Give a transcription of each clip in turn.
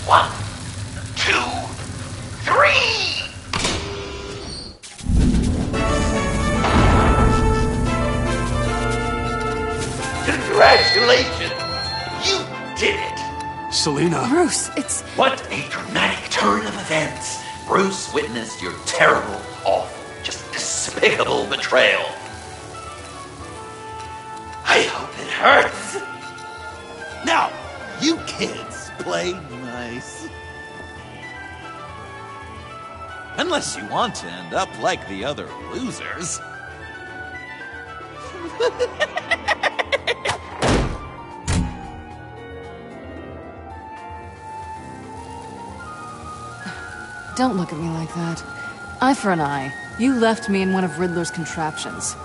1, 2, 3! Congratulations! You did it! Selina. Bruce, it's... What a dramatic turn of events! Bruce witnessed your terrible, awful, just despicable betrayal. I hope it hurts! Now, you kids play nice. Unless you want to end up like the other losers. Don't look at me like that. Eye for an eye. You left me in one of Riddler's contraptions.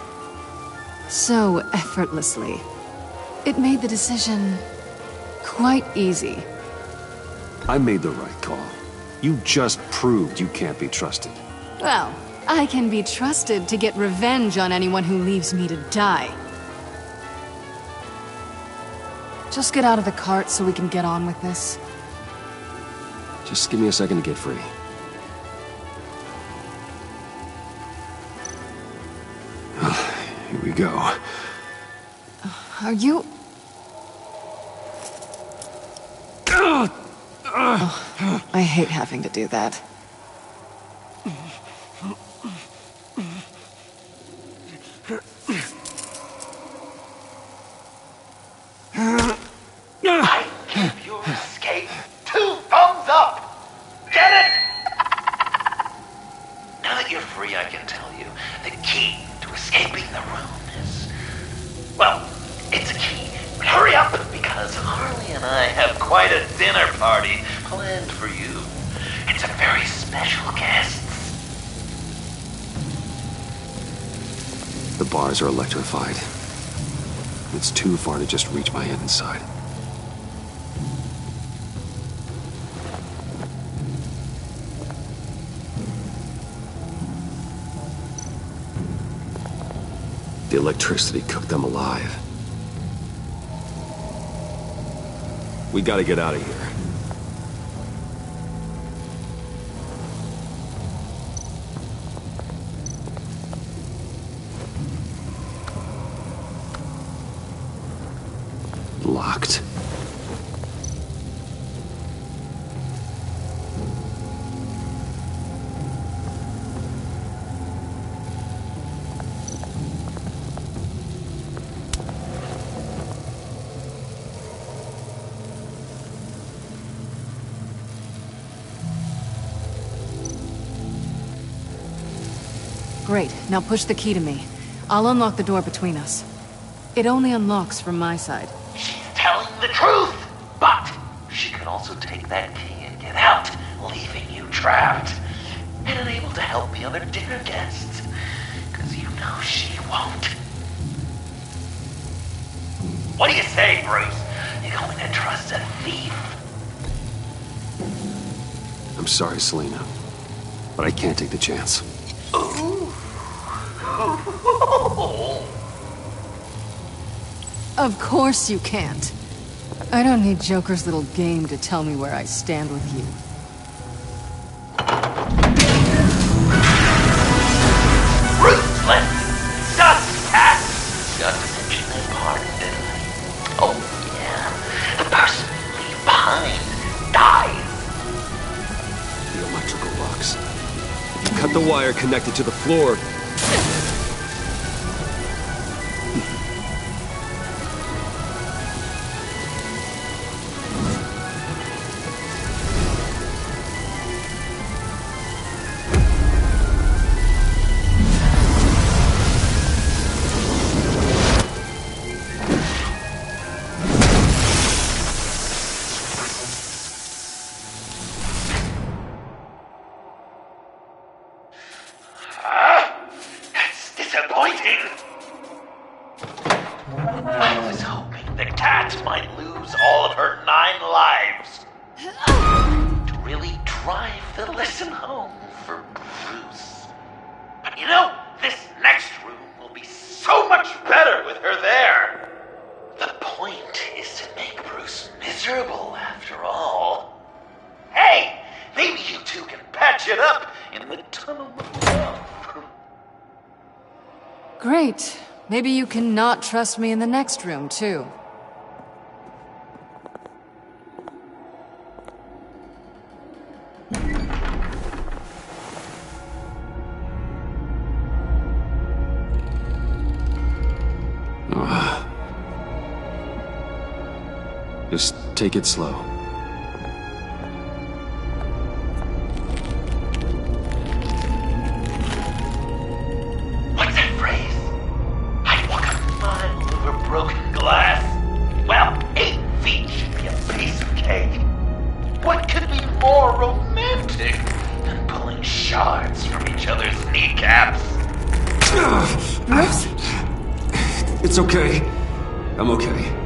So effortlessly. It made the decision quite easy. I made the right call. You just proved you can't be trusted. Well, I can be trusted to get revenge on anyone who leaves me to die. Just get out of the cart so we can get on with this. Just give me a second to get free. Here we go. Are you... Oh, I hate having to do that. I give your escape 2 thumbs up! Get it? Now that you're free, I can tell you, the key to escaping the room is... Well, it's a key. But hurry up, because Harley and I have quite a dinner party planned for you. And some very special guests. The bars are electrified. It's too far to just reach my hand inside. The electricity cooked them alive. We gotta get out of here. Locked. Great, now push the key to me. I'll unlock the door between us. It only unlocks from my side. She's telling the truth! But she could also take that key and get out, leaving you trapped. And unable to help the other dinner guests. Because you know she won't. What do you say, Bruce? You going to trust a thief? I'm sorry, Selina, but I can't take the chance. Ooh. Of course you can't. I don't need Joker's little game to tell me where I stand with you. Ruthless! Dust cat! Got to mention that part, didn't I? Oh, yeah. The person you leave behind dies. The electrical box. Cut the wire connected to the floor. That's disappointing. I was hoping the cat might lose all of her 9 lives. To really drive the lesson home for Bruce. But you know, this next room will be so much better with her there. The point is to make Bruce miserable, after all. it up in the tunnel of love. Great. Maybe you can not trust me in the next room, too. Just take it slow. What's that phrase? I'd walk a mile over broken glass. Well, 8 feet should be a piece of cake. What could be more romantic than pulling shards from each other's kneecaps? Bruce? It's okay. I'm okay.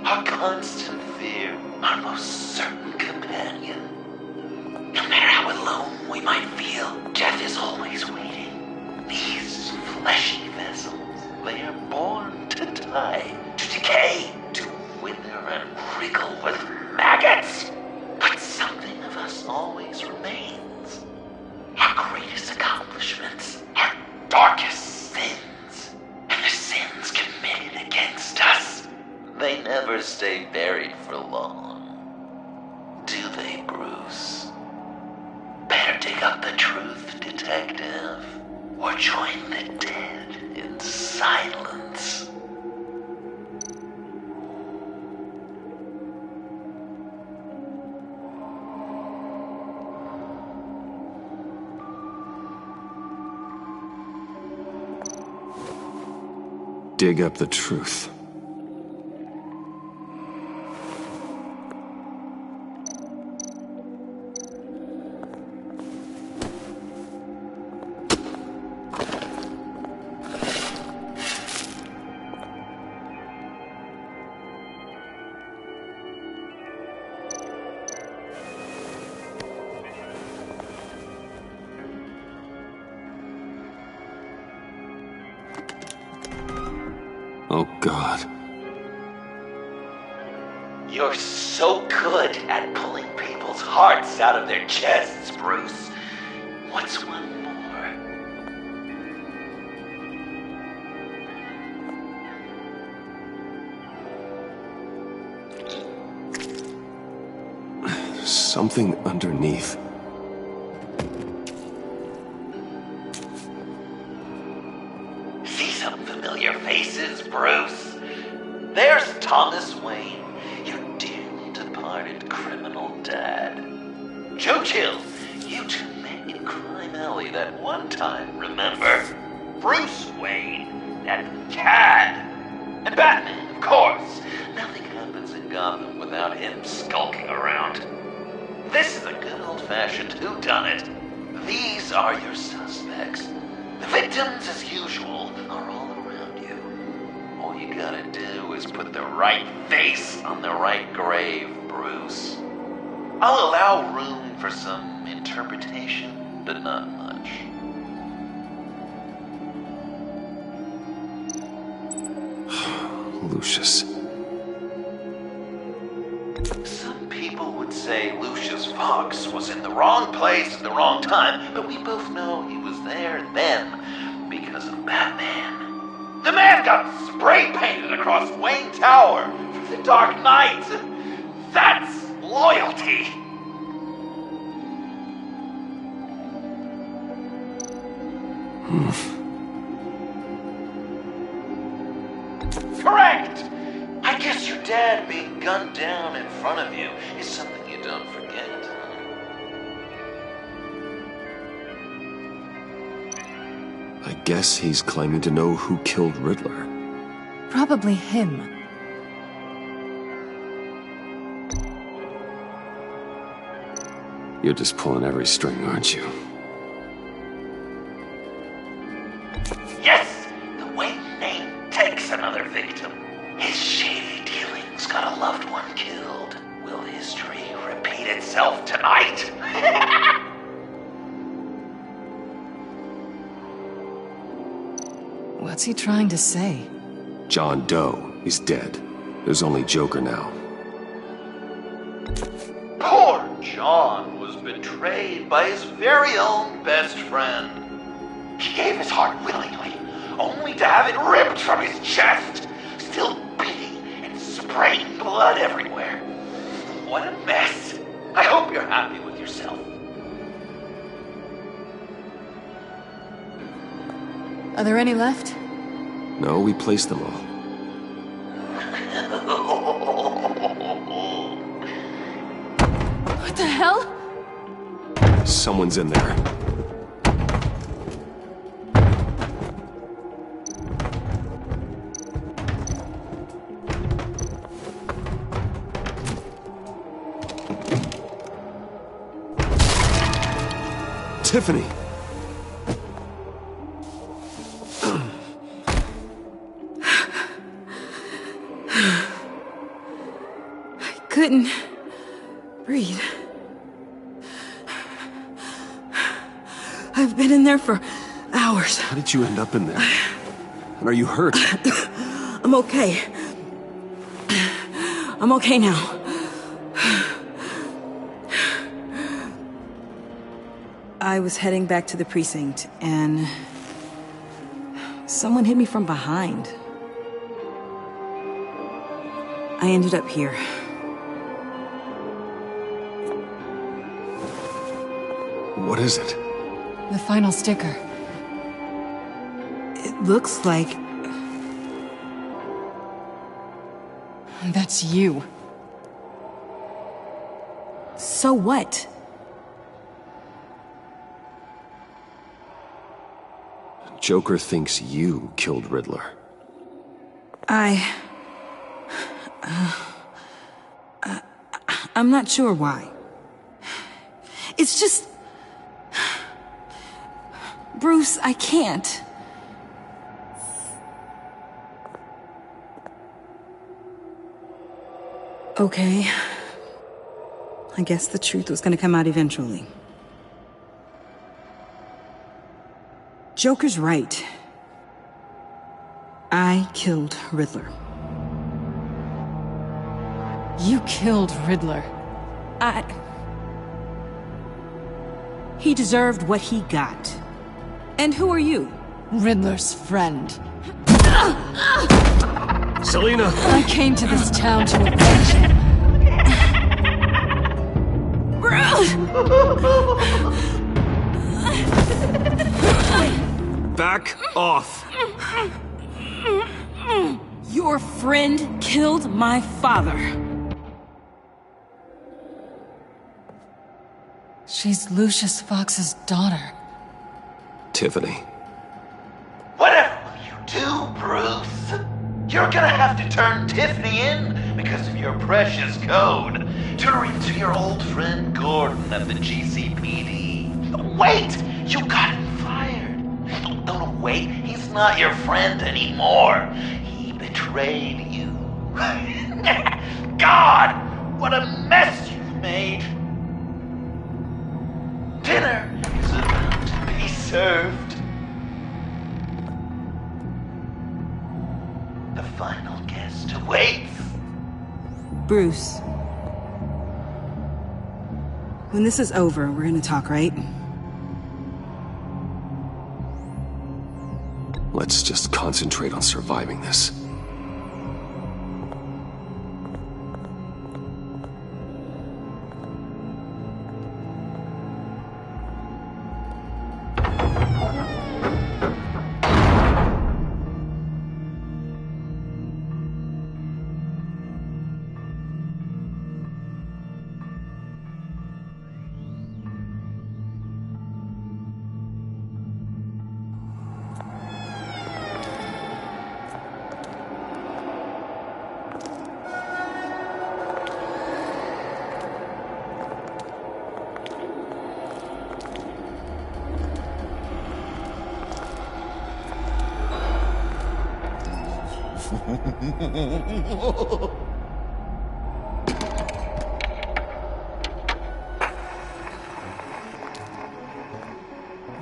Our constant fear, our most certain companion. No matter how alone we might feel, death is always waiting. These fleshy vessels, they are born to die, to decay, to wither and wriggle with maggots. But something of us always remains. Our greatest accomplishments, our darkest sins, and the sins committed against us. They never stay buried for long. Do they, Bruce? Better dig up the truth, detective, or join the dead in silence. Dig up the truth. Oh, God. You're so good at pulling people's hearts out of their chests, Bruce. What's one more? Something underneath. See some familiar faces, Bruce? There's Thomas Wayne, your dearly departed criminal dad. Joe Chill, you two met in Crime Alley that one time, remember? Bruce Wayne, that cad. And Batman, of course. Nothing happens in Gotham without him skulking around. This is a good old-fashioned whodunit. These are your suspects. The victims, as usual, are all around you. All you gotta do is put the right face on the right grave, Bruce. I'll allow room for some interpretation, but not much. Lucius. Some people would say Lucius Fox was in the wrong place at the wrong time, but we both know he was there then because of Batman. The man got spray painted across Wayne Tower for the Dark Knight. That's loyalty. Correct! I guess your dad being gunned down in front of you is something you don't forget. I guess he's claiming to know who killed Riddler. Probably him. You're just pulling every string, aren't you? Yes! The way Nate takes another victim. His shady dealings got a loved one killed. Will history repeat itself tonight? What's he trying to say? John Doe is dead. There's only Joker now. Poor John was betrayed by his very own best friend. He gave his heart willingly, only to have it ripped from his chest, still beating and spraying blood everywhere. What a mess. I hope you're happy with yourself. Are there any left? No, we placed them all. What the hell? Someone's in there. Tiffany! I couldn't breathe. I've been in there for hours. How did you end up in there? And are you hurt? I'm okay. I'm okay now. I was heading back to the precinct, and someone hit me from behind. I ended up here. What is it? The final sticker. It looks like... That's you. So what? Joker thinks you killed Riddler. I'm not sure why. It's just... Bruce, I can't. Okay. I guess the truth was gonna come out eventually. Joker's right. I killed Riddler. You killed Riddler. He deserved what he got. And who are you? Riddler's friend. Selina! I came to this town to avenge him. Back off! Your friend killed my father. She's Lucius Fox's daughter. Tiffany. Whatever will you do, Bruce? You're gonna have to turn Tiffany in because of your precious code. Turn her into your old friend Gordon at the GCPD. Wait! You got him fired. No, wait. He's not your friend anymore. He betrayed you. God! What a mess you've made. Dinner is about to be served. The final guest awaits. Bruce. When this is over, we're gonna talk, right? Let's just concentrate on surviving this.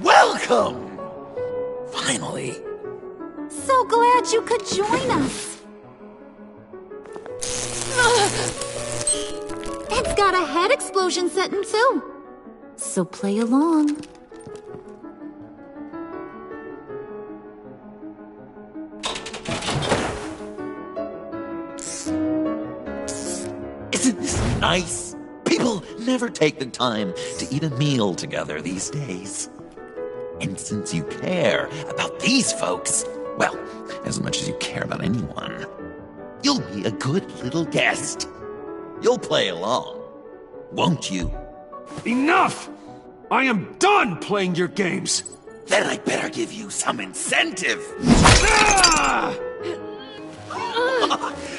Welcome! Finally. So glad you could join us. It's got a head explosion setting too. So play along. Isn't this nice? People never take the time to eat a meal together these days. And since you care about these folks, well, as much as you care about anyone, you'll be a good little guest. You'll play along, won't you? Enough! I am done playing your games! Then I'd better give you some incentive. Ah!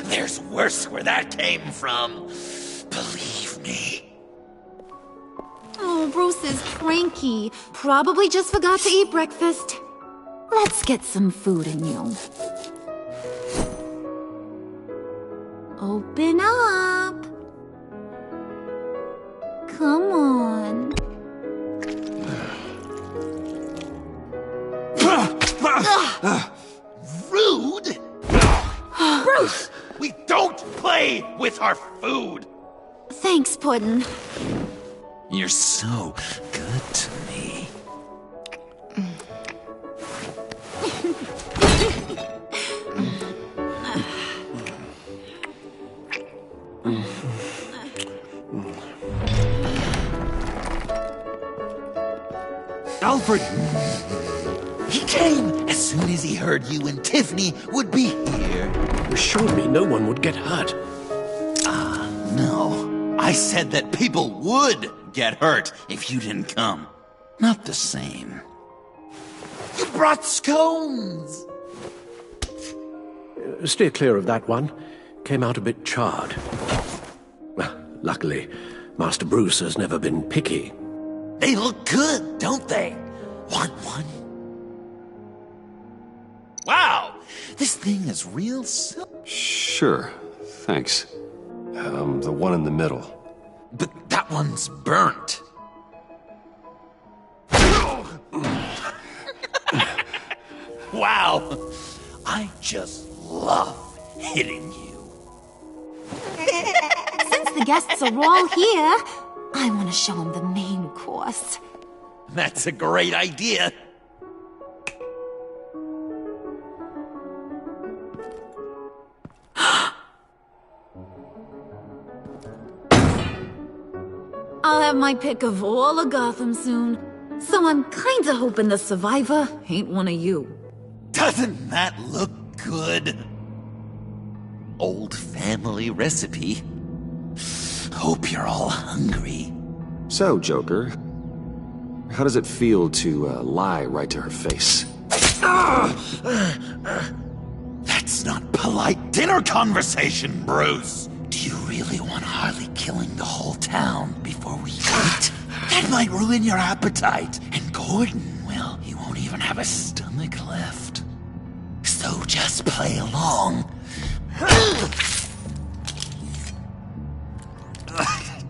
There's worse where that came from. Believe me. Oh, Bruce is cranky. Probably just forgot to eat breakfast. Let's get some food in you. Open up. Come on. Rude? Bruce! We don't play with our food! Thanks, Puddin'. You're so good to me. Alfred! He came as soon as he heard you and Tiffany would be here. You assured me no one would get hurt. No, I said that people would get hurt if you didn't come. Not the same. You brought scones! Steer clear of that one. Came out a bit charred. Well, luckily, Master Bruce has never been picky. They look good, don't they? Want one? Wow, this thing is real silk. Sure, thanks. The one in the middle. But that one's burnt. Wow, I just love hitting you. Since the guests are all here, I want to show them the main course. That's a great idea. I'll have my pick of all of Gotham soon, so I'm kinda hoping the survivor ain't one of you. Doesn't that look good? Old family recipe. Hope you're all hungry. So, Joker, how does it feel to lie right to her face? That's not polite dinner conversation, Bruce. Do you really want Harley killing the whole town before we eat? That might ruin your appetite. And Gordon, well, he won't even have a stomach left. So just play along.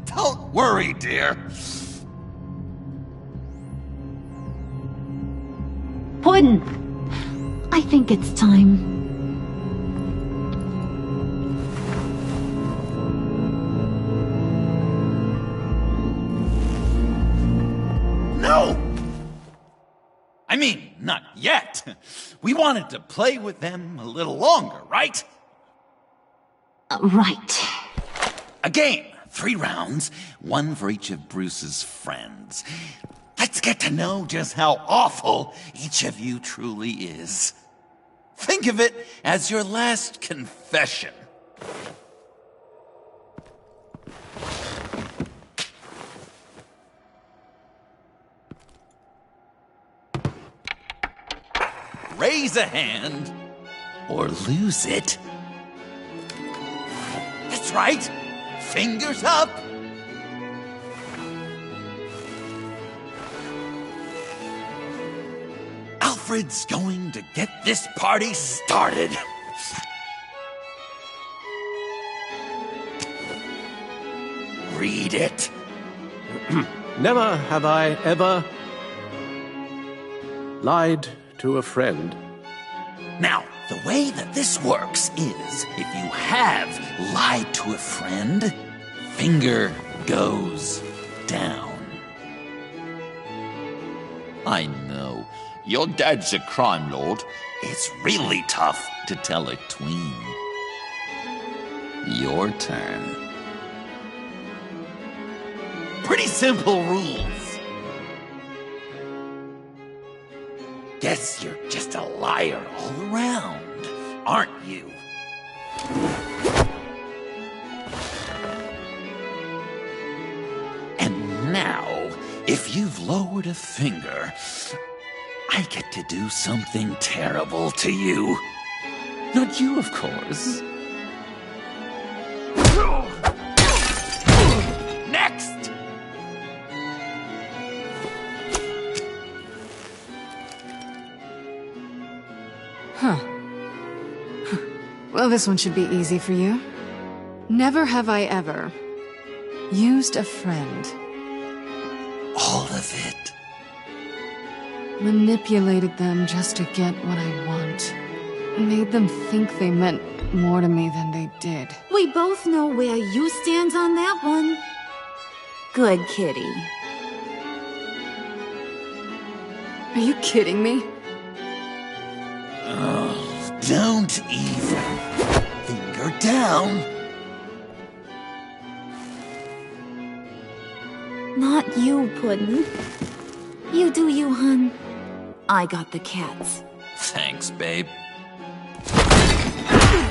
Don't worry, dear. Puddin', I think it's time. No! I mean, not yet. We wanted to play with them a little longer, right? Right. A game, 3 rounds, 1 for each of Bruce's friends. Let's get to know just how awful each of you truly is. Think of it as your last confession. Raise a hand, or lose it. That's right. Fingers up. Alfred's going to get this party started. read it. Never have I ever lied to a friend. Now, the way that this works is, if you have lied to a friend, finger goes down. I know, your dad's a crime lord. It's really tough to tell a tween. Your turn. Pretty simple rules. Guess you're just a liar all around, aren't you? And now, if you've lowered a finger, I get to do something terrible to you. Not you, of course. Next! Well, this one should be easy for you. Never have I ever used a friend. All of it. Manipulated them just to get what I want. Made them think they meant more to me than they did. We both know where you stand on that one. Good kitty. Are you kidding me? Oh, don't even. Finger down. Not you, Puddin'. You do you, hun. I got the cats. Thanks, babe.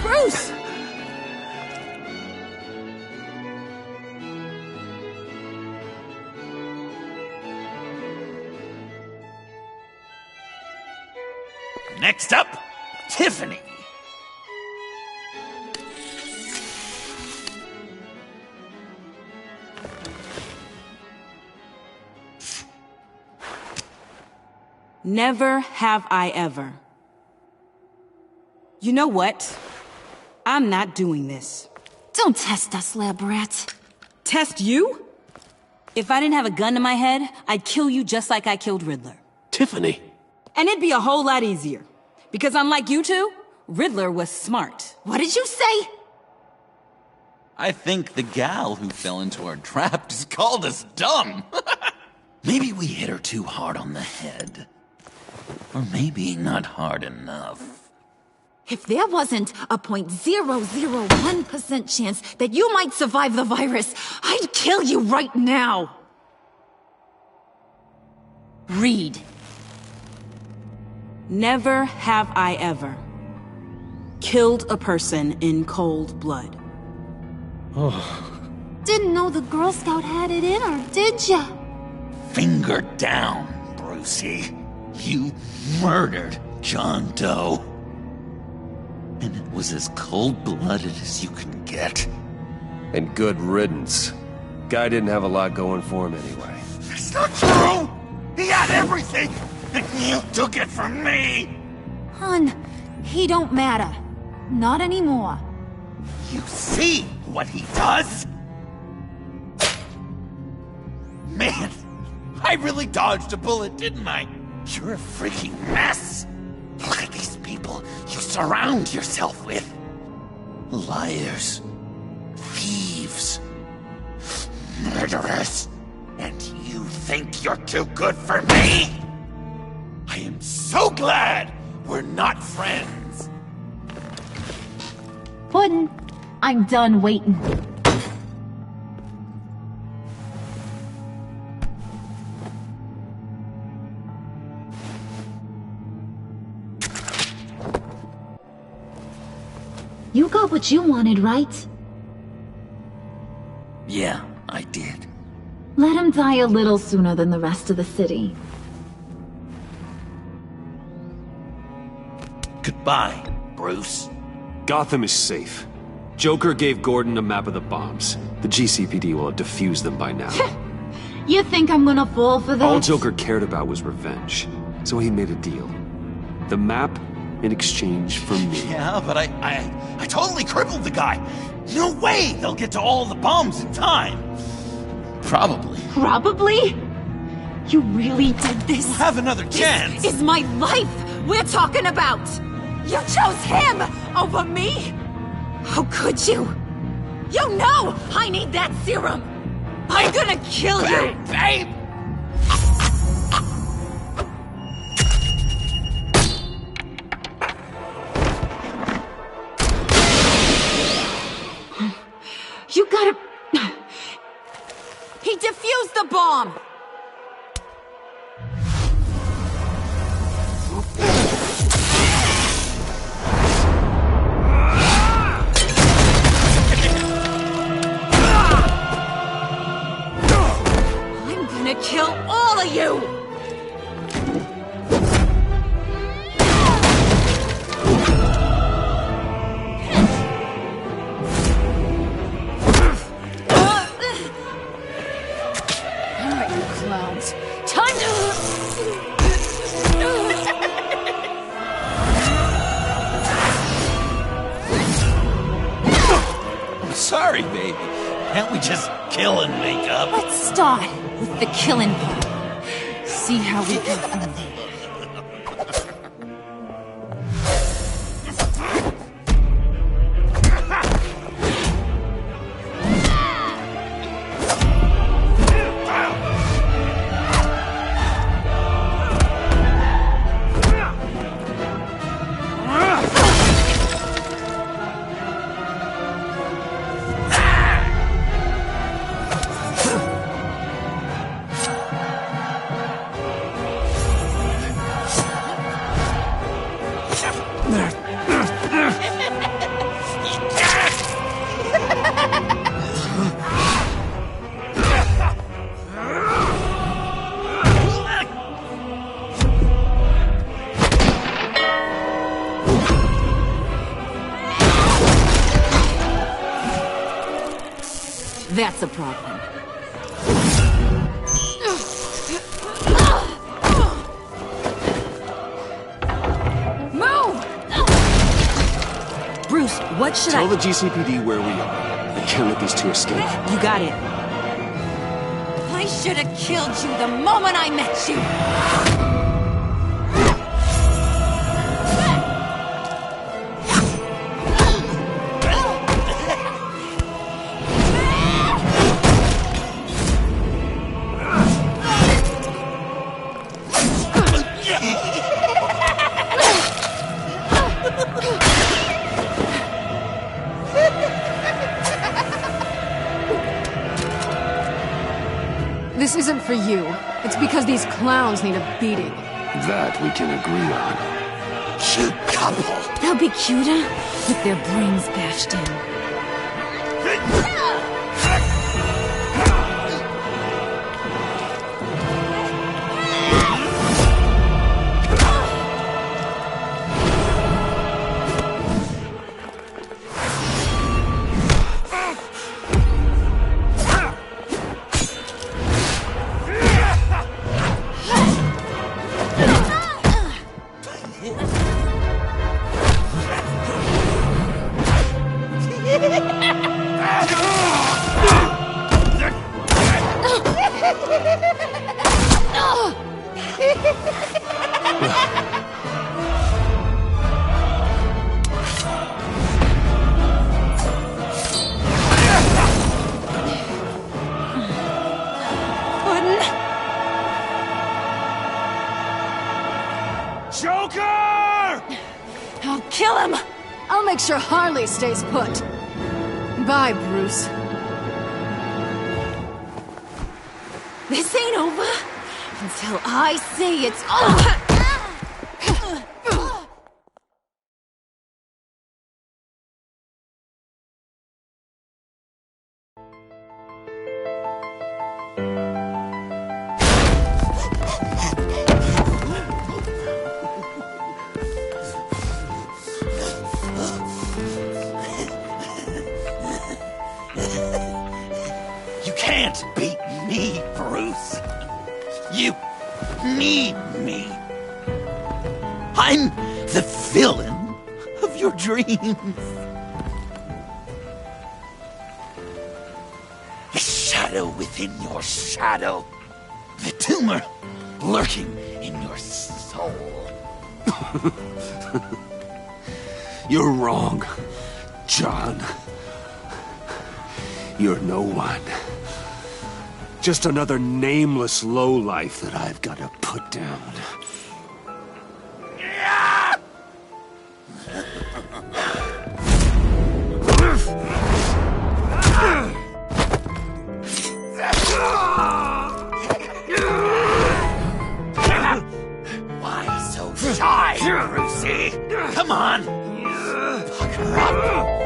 Bruce! Next up, Tiffany. Never have I ever. You know what? I'm not doing this. Don't test us, lab rat. Test you? If I didn't have a gun to my head, I'd kill you just like I killed Riddler. Tiffany! And it'd be a whole lot easier. Because unlike you two, Riddler was smart. What did you say? I think the gal who fell into our trap just called us dumb. Maybe we hit her too hard on the head. Or maybe not hard enough. If there wasn't a 0.001% chance that you might survive the virus, I'd kill you right now. Read. Never have I ever killed a person in cold blood. Didn't know the Girl Scout had it in her, did ya? Finger down, Brucey. You murdered John Doe. And it was as cold-blooded as you can get. And good riddance. Guy didn't have a lot going for him anyway. It's not true! He had everything, and you took it from me! Hun, he don't matter. Not anymore. You see what he does? Man, I really dodged a bullet, didn't I? You're a freaking mess! Look at these people you surround yourself with. Liars. Thieves. Murderers. And you think you're too good for me? I am so glad we're not friends. Puddin', I'm done waiting. You got what you wanted, right? Yeah, I did. Let him die a little sooner than the rest of the city. Goodbye, Bruce. Gotham is safe. Joker gave Gordon a map of the bombs. The GCPD will have defused them by now. You think I'm gonna fall for that? All Joker cared about was revenge, so he made a deal. The map in exchange for me. Yeah, but I totally crippled the guy. No way they'll get to all the bombs in time. Probably. Probably? You really did this? Have another chance! This is my life we're talking about! You chose him over me? How could you? You know I need that serum! I'm gonna kill you! Babe! You gotta... He defused the bomb! I'm gonna kill all of you! Clowns. Time to... I'm sorry, baby. Can't we just kill and make up? Let's start with the killing part. See how we go from there. That's a problem. Move! Bruce, what should Tell the GCPD where we are. I can't let these two escape. You got it. I should have killed you the moment I met you! This isn't for you. It's because these clowns need a beating. That we can agree on. Cute couple. They'll be cuter with their brains bashed in. Joker! I'll kill him! I'll make sure Harley stays put. Bye, Bruce. This ain't over until I say it's over! You can't beat me, Bruce. You need me. I'm the villain of your dreams. Shut shadow within your shadow. The tumor lurking in your soul. You're wrong, John. You're no one. Just another nameless lowlife that I've got to put down. Why so shy, Brucey? Come on! Pucker up!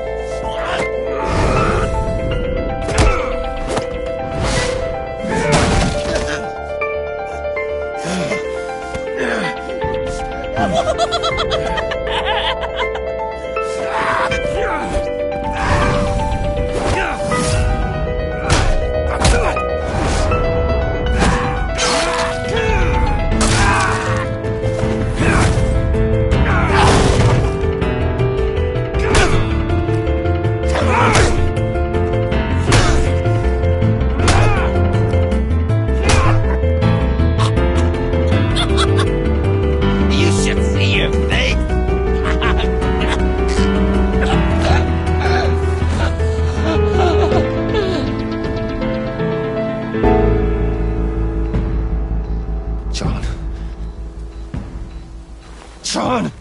John!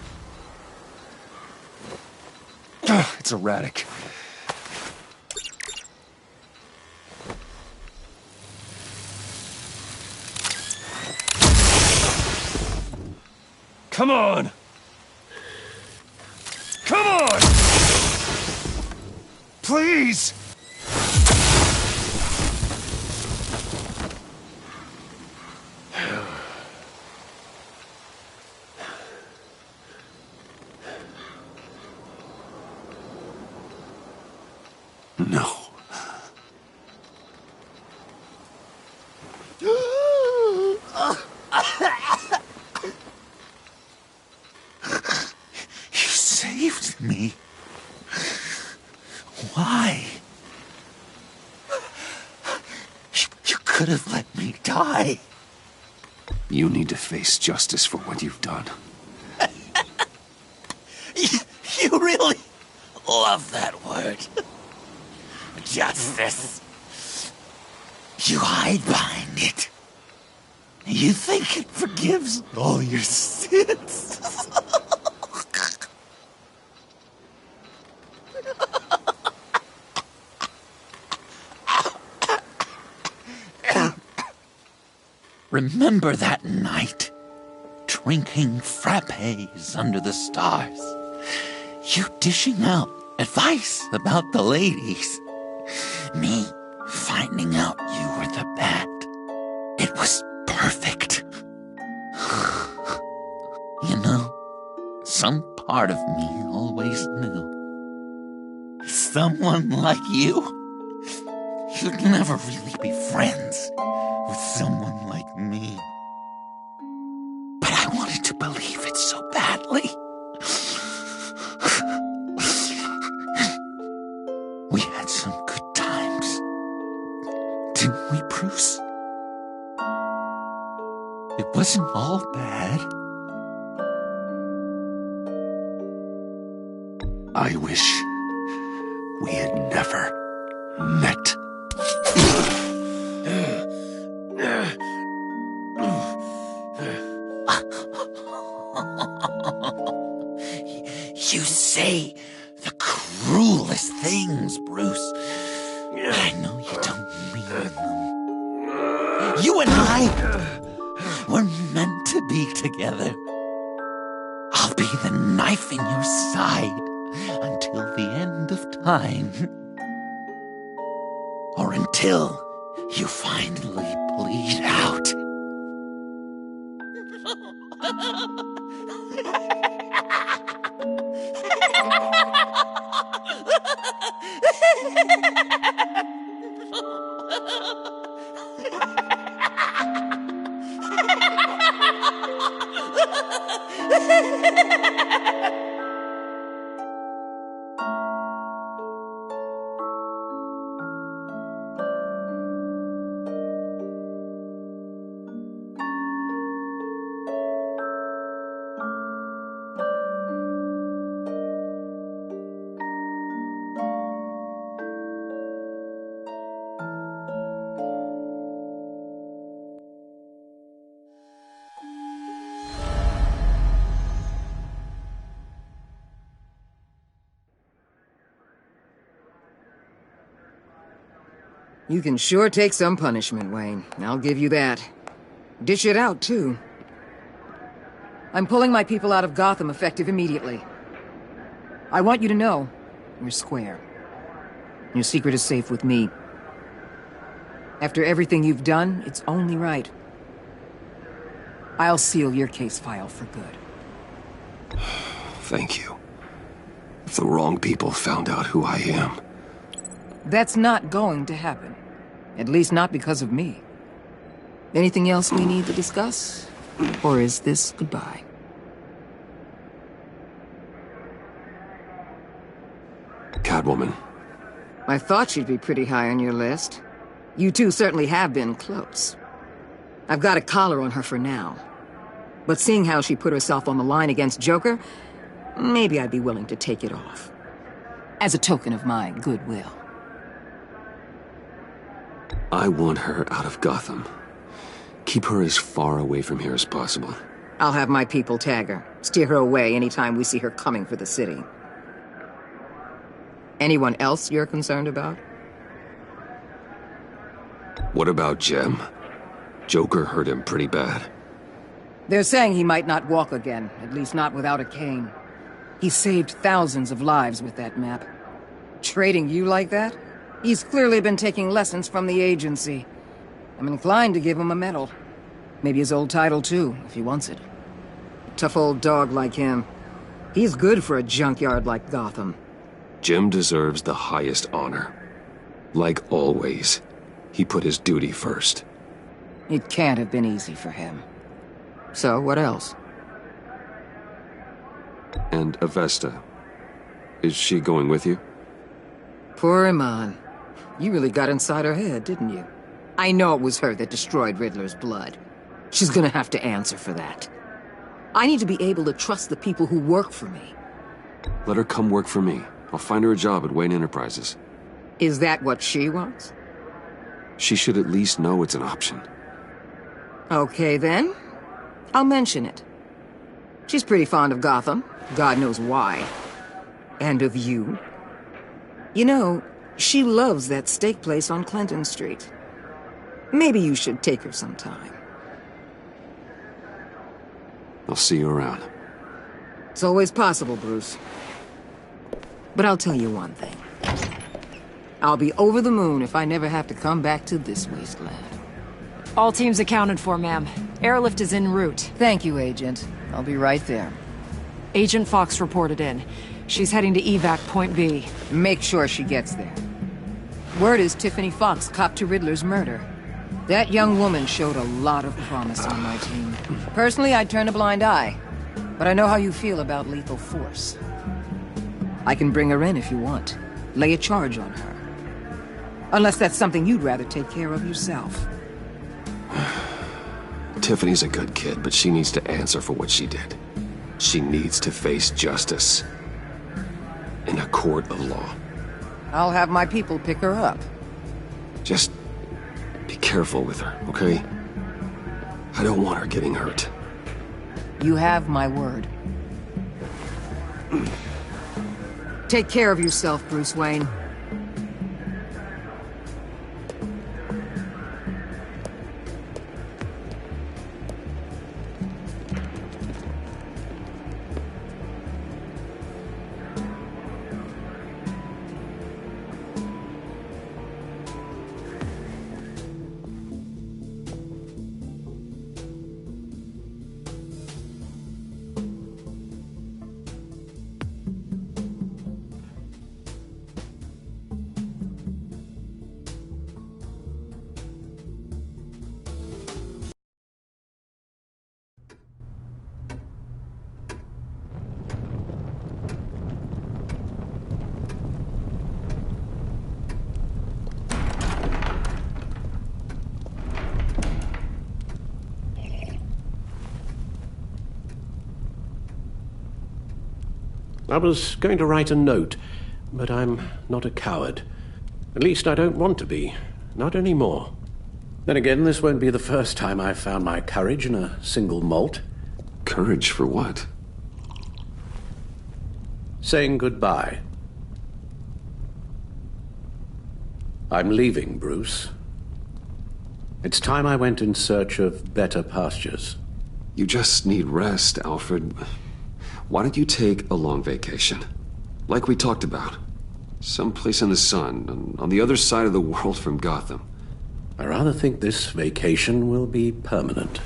It's erratic. Come on! Come on! Please! No. You saved me. Why? You could have let me die. You need to face justice for what you've done. You really love that word. Justice. You hide behind it. You think it forgives all your sins. Remember that night, drinking frappes under the stars. You dishing out advice about the ladies. Me finding out you were the bat. It was perfect. You know, some part of me always knew. Someone like you, you'd never really be friends with someone like me. But I wanted to believe it so badly. We had some good times, didn't we, Bruce? It wasn't all bad. I wish we had never met. You say the cruelest things, Bruce. But I know you don't mean them. You and I were meant to be together. I'll be the knife in your side until the end of time. Or until you finally bleed out. You can sure take some punishment, Wayne. I'll give you that. Dish it out, too. I'm pulling my people out of Gotham effective immediately. I want you to know, we're square. Your secret is safe with me. After everything you've done, it's only right. I'll seal your case file for good. Thank you. If the wrong people found out who I am... That's not going to happen. At least not because of me. Anything else we need to discuss? Or is this goodbye? Catwoman. I thought she'd be pretty high on your list. You two certainly have been close. I've got a collar on her for now. But seeing how she put herself on the line against Joker, maybe I'd be willing to take it off. As a token of my goodwill. I want her out of Gotham. Keep her as far away from here as possible. I'll have my people tag her. Steer her away anytime we see her coming for the city. Anyone else you're concerned about? What about Jem? Joker hurt him pretty bad. They're saying he might not walk again, at least not without a cane. He saved thousands of lives with that map. Trading you like that? He's clearly been taking lessons from the agency. I'm inclined to give him a medal. Maybe his old title too, if he wants it. A tough old dog like him. He's good for a junkyard like Gotham. Jem deserves the highest honor. Like always, he put his duty first. It can't have been easy for him. So, what else? And Avesta. Is she going with you? Poor Iman. You really got inside her head, didn't you? I know it was her that destroyed Riddler's blood. She's gonna have to answer for that. I need to be able to trust the people who work for me. Let her come work for me. I'll find her a job at Wayne Enterprises. Is that what she wants? She should at least know it's an option. Okay, then. I'll mention it. She's pretty fond of Gotham. God knows why. And of you. You know, she loves that steak place on Clinton Street. Maybe you should take her sometime. I'll see you around. It's always possible, Bruce. But I'll tell you one thing. I'll be over the moon if I never have to come back to this wasteland. All teams accounted for, ma'am. Airlift is en route. Thank you, Agent. I'll be right there. Agent Fox reported in. She's heading to evac Point B. Make sure she gets there. Word is Tiffany Fox copped to Riddler's murder. That young woman showed a lot of promise on my team. Personally, I'd turn a blind eye. But I know how you feel about lethal force. I can bring her in if you want. Lay a charge on her. Unless that's something you'd rather take care of yourself. Tiffany's a good kid, but she needs to answer for what she did. She needs to face justice. In a court of law. I'll have my people pick her up. Just be careful with her, okay? I don't want her getting hurt. You have my word. Take care of yourself, Bruce Wayne. I was going to write a note, but I'm not a coward. At least I don't want to be. Not anymore. Then again, this won't be the first time I've found my courage in a single malt. Courage for what? Saying goodbye. I'm leaving, Bruce. It's time I went in search of better pastures. You just need rest, Alfred. Why don't you take a long vacation? Like we talked about. Someplace in the sun, on the other side of the world from Gotham. I rather think this vacation will be permanent.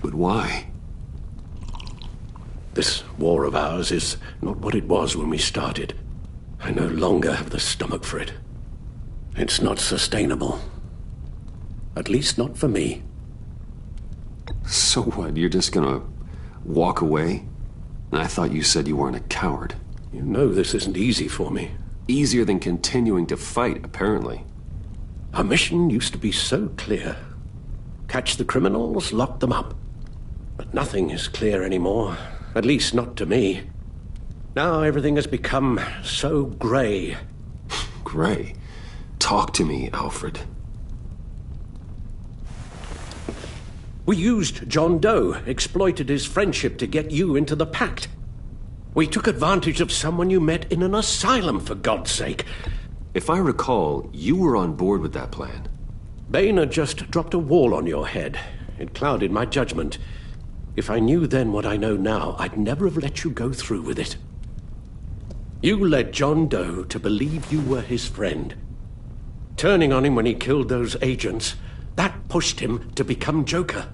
But why? This war of ours is not what it was when we started. I no longer have the stomach for it. It's not sustainable. At least not for me. So what, you're just gonna walk away? I thought you said you weren't a coward. You know this isn't easy for me. Easier than continuing to fight, apparently. Our mission used to be so clear. Catch the criminals, lock them up. But nothing is clear anymore. At least not to me. Now everything has become so gray. Gray? Talk to me, Alfred. We used John Doe, exploited his friendship to get you into the pact. We took advantage of someone you met in an asylum, for God's sake. If I recall, you were on board with that plan. Bane had just dropped a wall on your head. It clouded my judgment. If I knew then what I know now, I'd never have let you go through with it. You led John Doe to believe you were his friend. Turning on him when he killed those agents, that pushed him to become Joker.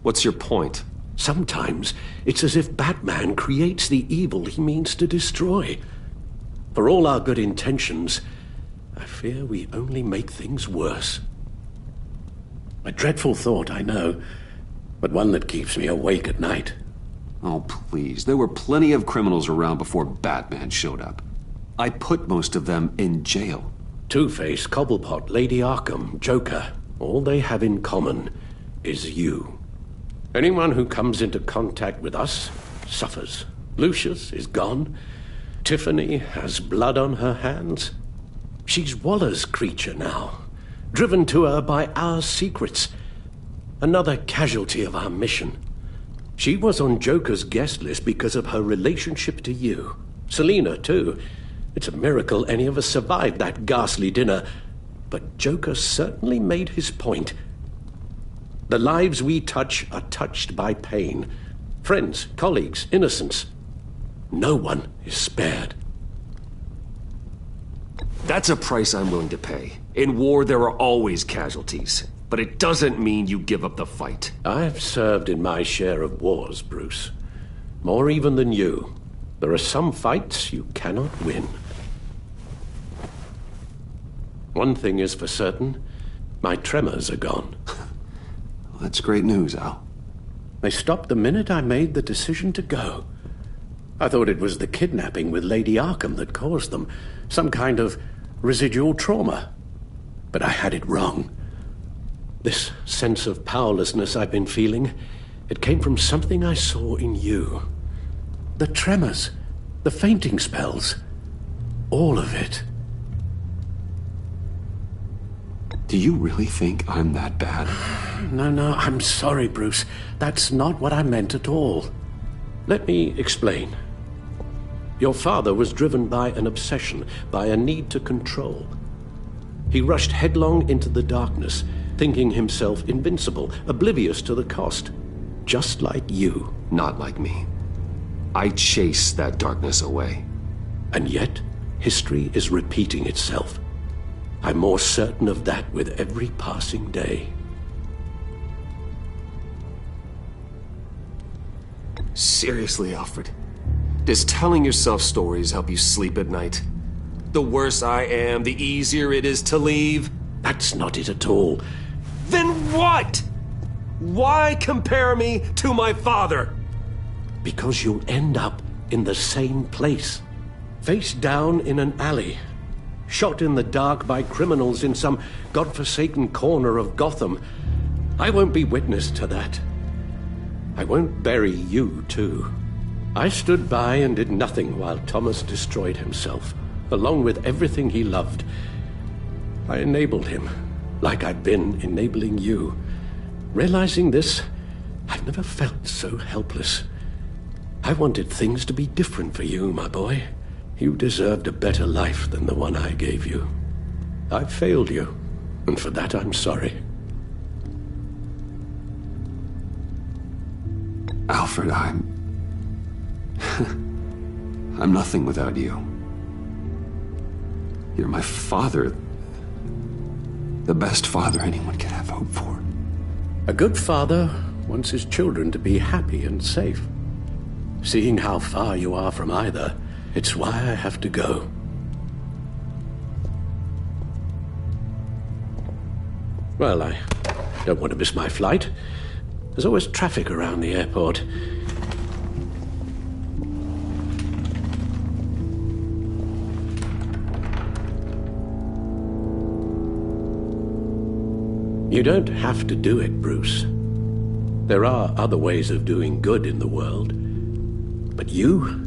What's your point? Sometimes it's as if Batman creates the evil he means to destroy. For all our good intentions, I fear we only make things worse. A dreadful thought, I know, but one that keeps me awake at night. Oh, please. There were plenty of criminals around before Batman showed up. I put most of them in jail. Two-Face, Cobblepot, Lady Arkham, Joker, all they have in common is you. Anyone who comes into contact with us suffers. Lucius is gone. Tiffany has blood on her hands. She's Waller's creature now, driven to her by our secrets. Another casualty of our mission. She was on Joker's guest list because of her relationship to you. Selina, too. It's a miracle any of us survived that ghastly dinner. But Joker certainly made his point. The lives we touch are touched by pain. Friends, colleagues, innocents. No one is spared. That's a price I'm willing to pay. In war, there are always casualties. But it doesn't mean you give up the fight. I've served in my share of wars, Bruce. More even than you. There are some fights you cannot win. One thing is for certain. My tremors are gone. Well, that's great news, Al. They stopped the minute I made the decision to go. I thought it was the kidnapping with Lady Arkham that caused them. Some kind of residual trauma. But I had it wrong. This sense of powerlessness I've been feeling, it came from something I saw in you. The tremors, the fainting spells, all of it. Do you really think I'm that bad? No, I'm sorry, Bruce. That's not what I meant at all. Let me explain. Your father was driven by an obsession, by a need to control. He rushed headlong into the darkness, thinking himself invincible, oblivious to the cost. Just like you. Not like me. I chase that darkness away. And yet, history is repeating itself. I'm more certain of that with every passing day. Seriously, Alfred? Does telling yourself stories help you sleep at night? The worse I am, the easier it is to leave? That's not it at all. Then what? Why compare me to my father? Because you'll end up in the same place. Face down in an alley. Shot in the dark by criminals in some godforsaken corner of Gotham. I won't be witness to that. I won't bury you, too. I stood by and did nothing while Thomas destroyed himself, along with everything he loved. I enabled him, like I'd been enabling you. Realizing this, I've never felt so helpless. I wanted things to be different for you, my boy. You deserved a better life than the one I gave you. I've failed you, and for that I'm sorry. Alfred, I'm nothing without you. You're my father. The best father anyone could have hope for. A good father wants his children to be happy and safe. Seeing how far you are from either, it's why I have to go. Well, I don't want to miss my flight. There's always traffic around the airport. You don't have to do it, Bruce. There are other ways of doing good in the world. But you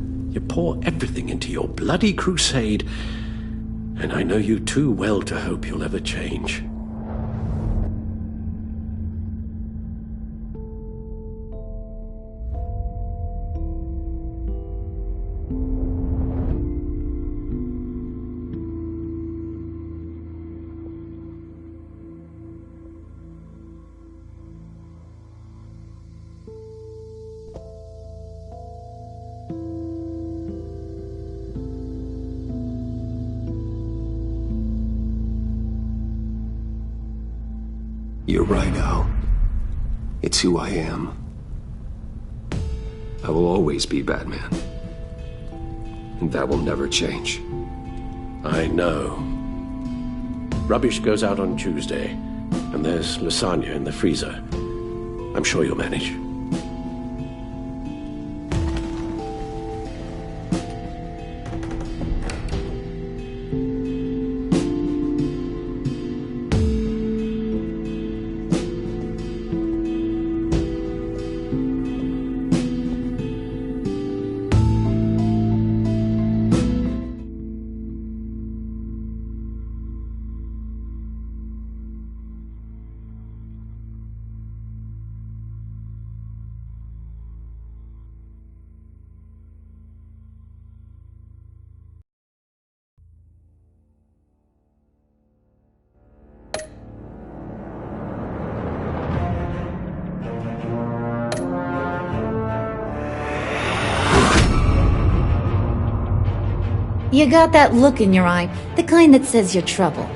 pour everything into your bloody crusade, and I know you too well to hope you'll ever change. You're right, Al. It's who I am. I will always be Batman. And that will never change. I know. Rubbish goes out on Tuesday, and there's lasagna in the freezer. I'm sure you'll manage. You got that look in your eye, the kind that says you're trouble.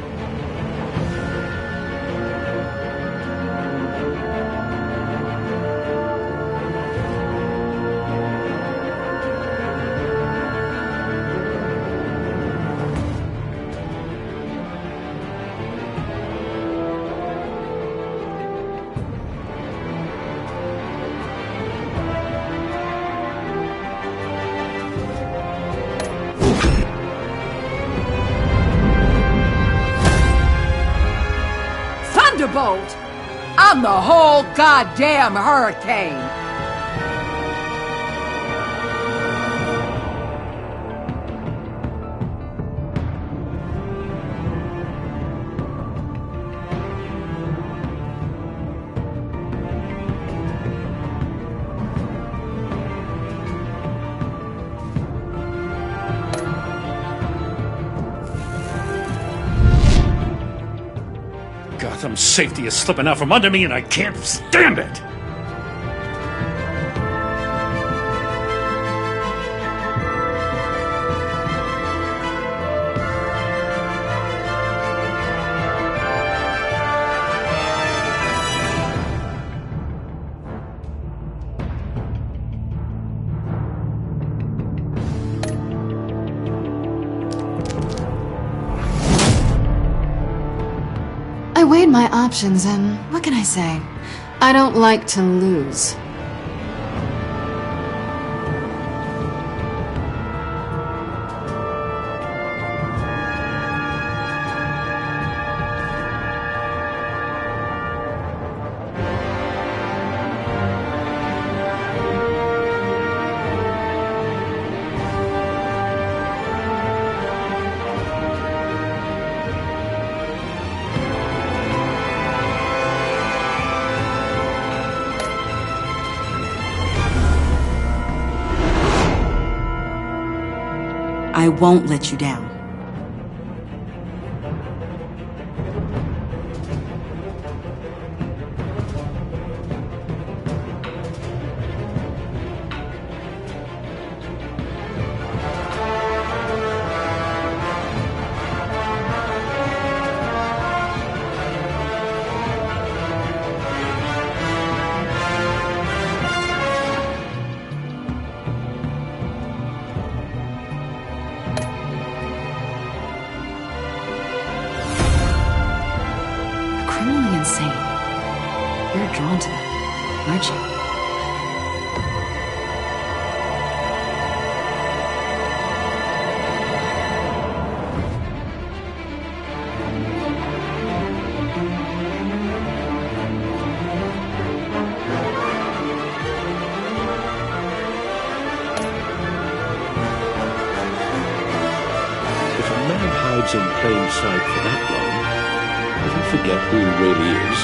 Thunderbolt! I'm the whole goddamn hurricane! Gotham's safety is slipping out from under me and I can't stand it! I weighed my options, and what can I say? I don't like to lose. I won't let you down. insane. You're drawn to them, aren't you? In plain sight for that long, does he forget who he really is?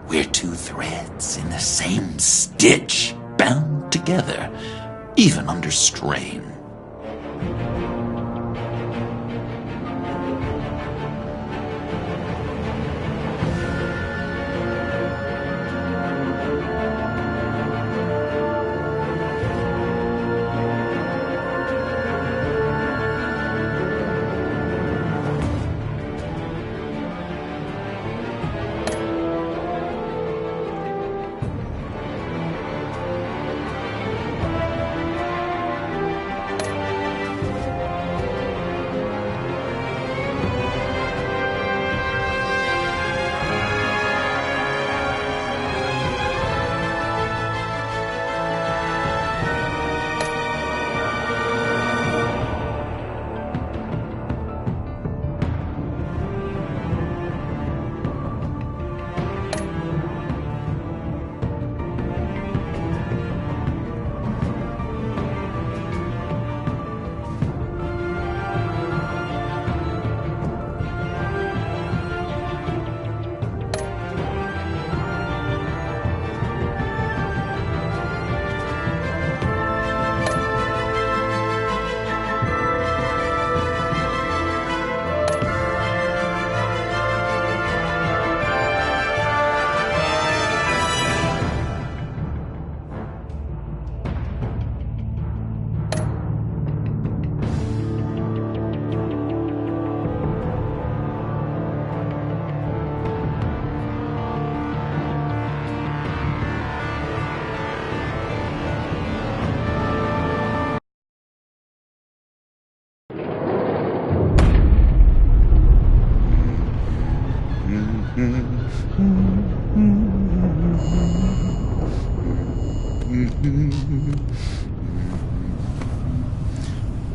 We're two threads in the same stitch, bound together, even under strain.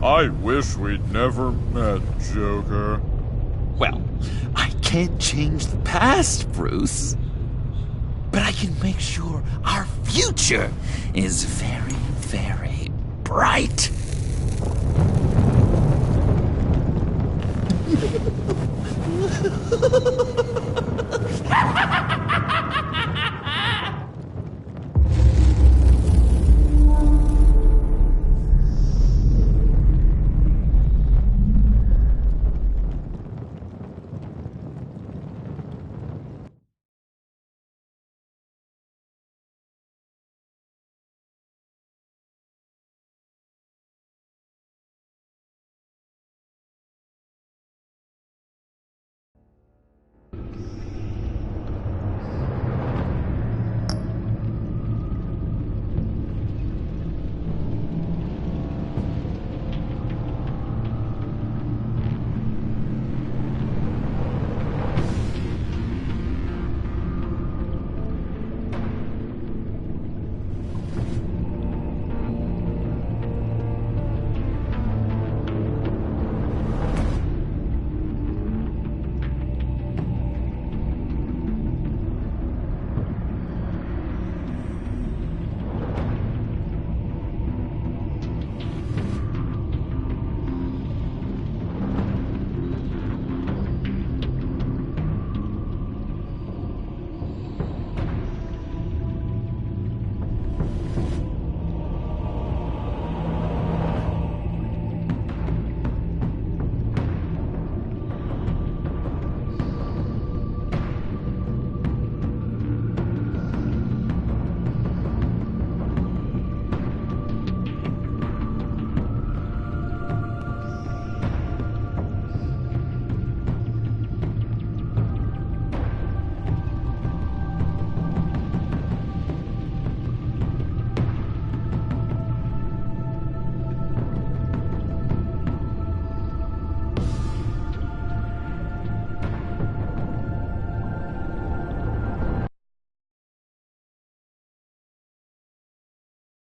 I wish we'd never met, Joker. Well, I can't change the past, Bruce. But I can make sure our future is very, very bright.